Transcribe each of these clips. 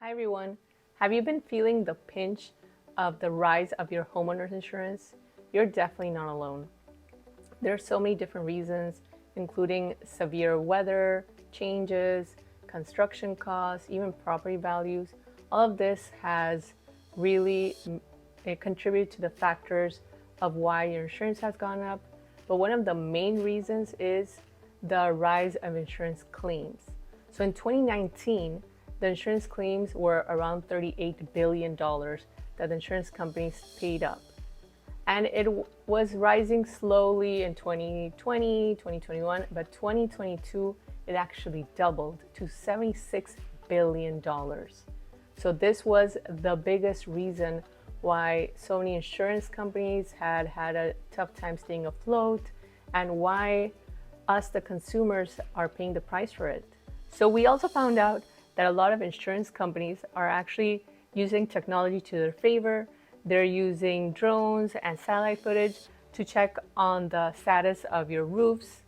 Hi everyone. Have you been feeling the pinch of the rise of your homeowner's insurance? You're definitely not alone. There are so many different reasons, including severe weather changes, construction costs, even property values. All of this has really contributed to the factors of why your insurance has gone up. But one of the main reasons is the rise of insurance claims. So in 2019, the insurance claims were around $38 billion that the insurance companies paid up. And it was rising slowly in 2020, 2021, but 2022, it actually doubled to $76 billion. So this was the biggest reason why so many insurance companies had a tough time staying afloat and why us, the consumers, are paying the price for it. So we also found out that a lot of insurance companies are actually using technology to their favor. They're using drones and satellite footage to check on the status of your roofs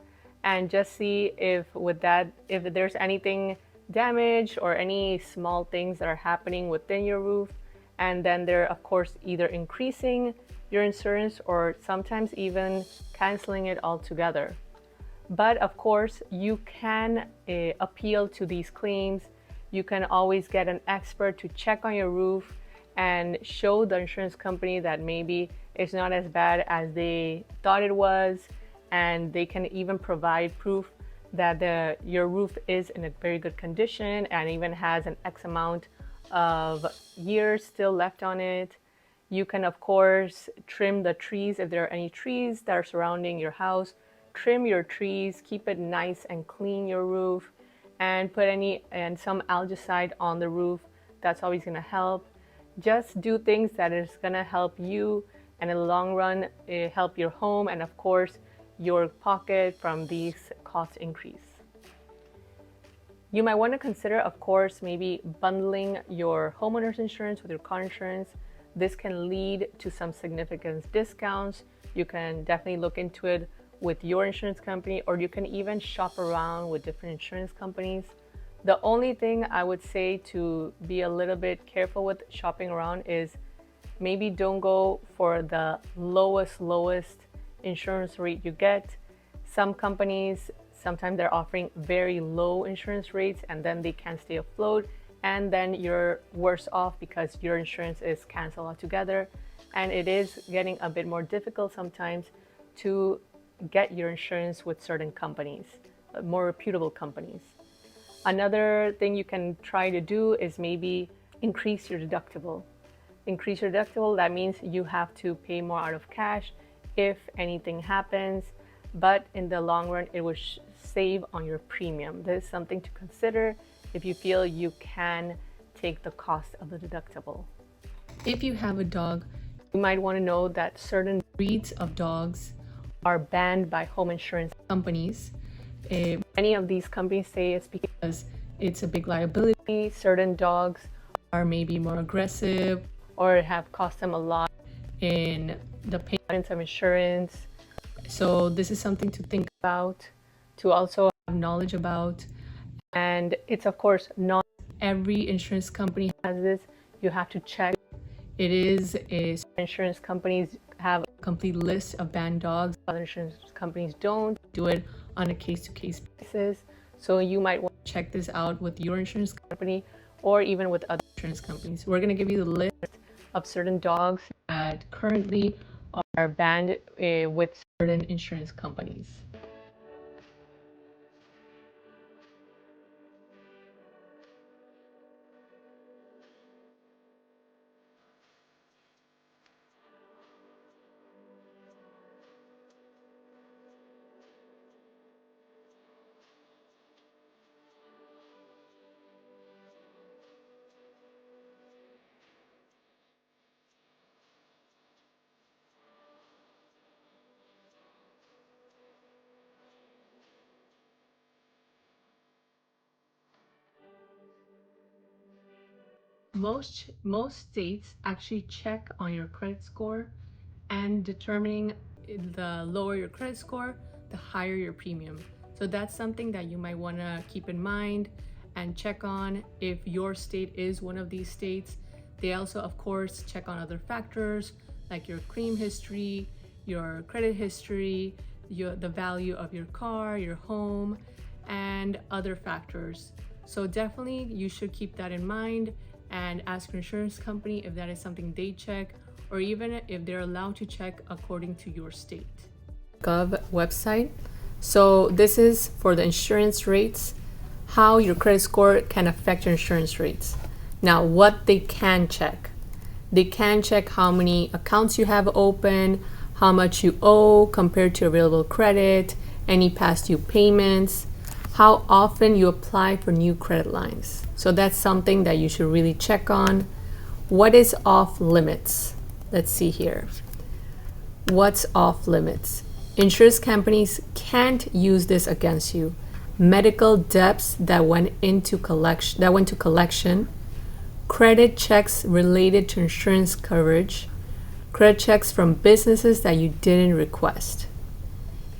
and just see if there's anything damaged or any small things that are happening within your roof. And then they're of course either increasing your insurance or sometimes even canceling it altogether. But of course, you can appeal to these claims. You can always get an expert to check on your roof and show the insurance company that maybe it's not as bad as they thought it was. And they can even provide proof that your roof is in a very good condition and even has an X amount of years still left on it. You can, of course, trim the trees if there are any trees that are surrounding your house. Trim your trees, keep it nice and clean, your roof, and put some algicide on the roof. That's always going to help. Just do things that is going to help you and in the long run help your home and of course your pocket from these cost increase. You might want to consider, of course, maybe bundling your homeowner's insurance with your car insurance. This can lead to some significant discounts. You can definitely look into it with your insurance company, or you can even shop around with different insurance companies. The only thing I would say to be a little bit careful with shopping around is maybe don't go for the lowest insurance rate you get. Some companies, sometimes they're offering very low insurance rates and then they can't stay afloat, and then you're worse off because your insurance is canceled altogether. And it is getting a bit more difficult sometimes to get your insurance with certain companies, more reputable companies. Another thing you can try to do is maybe increase your deductible. Increase your deductible, that means you have to pay more out of cash if anything happens, but in the long run, it will save on your premium. This is something to consider if you feel you can take the cost of the deductible. If you have a dog, you might want to know that certain breeds of dogs are banned by home insurance companies. Many of these companies say it's because it's a big liability. Certain dogs are maybe more aggressive or have cost them a lot in the payments of insurance. So this is something to think about, to also have knowledge about. And it's of course not every insurance company has this. You have to check. It is insurance companies have a complete list of banned dogs. Other insurance companies don't do it on a case-to-case basis. So you might want to check this out with your insurance company or even with other insurance companies. We're going to give you the list of certain dogs that currently are banned with certain insurance companies. Most states actually check on your credit score, and determining the lower your credit score, the higher your premium. So that's something that you might want to keep in mind and check on if your state is one of these states. They also, of course, check on other factors like your claim history, your credit history, the value of your car, your home, and other factors. So definitely you should keep that in mind and ask your insurance company if that is something they check, or even if they're allowed to check according to your state. Gov website. So this is for the insurance rates, how your credit score can affect your insurance rates. Now, what they can check. They can check how many accounts you have open, how much you owe compared to available credit, any past due payments, how often you apply for new credit lines. So that's something that you should really check on. What is off limits? Let's see here. What's off limits? Insurance companies can't use this against you. Medical debts that went to collection, credit checks related to insurance coverage, credit checks from businesses that you didn't request.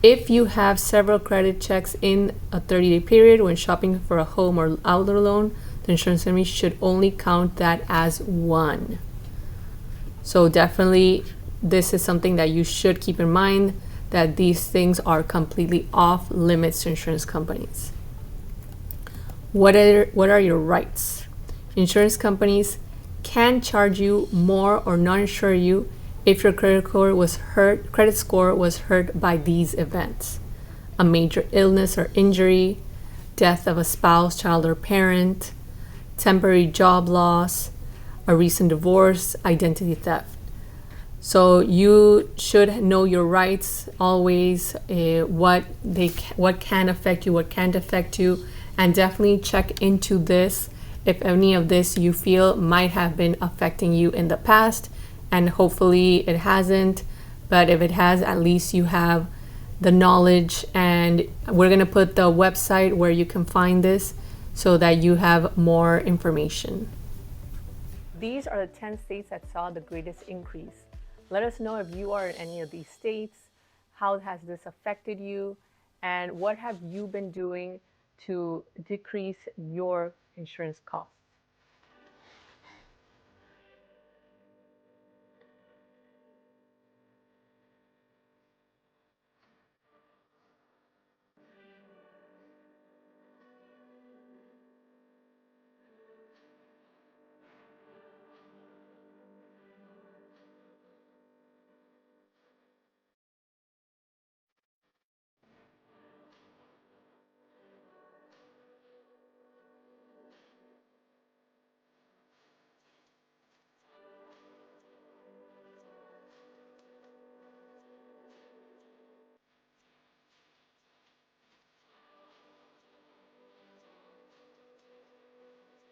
If you have several credit checks in a 30-day period when shopping for a home or auto loan, the insurance company should only count that as one. So definitely, this is something that you should keep in mind, that these things are completely off limits to insurance companies. What are your rights? Insurance companies can charge you more or not insure you if your credit score was hurt by these events: a major illness or injury, death of a spouse, child, or parent, temporary job loss, a recent divorce, identity theft. So you should know your rights always, what can affect you, what can't affect you, and definitely check into this if any of this you feel might have been affecting you in the past, and hopefully it hasn't. But if it has, at least you have the knowledge, and we're going to put the website where you can find this so that you have more information. These are the 10 states that saw the greatest increase. Let us know if you are in any of these states, how has this affected you, and what have you been doing to decrease your insurance costs.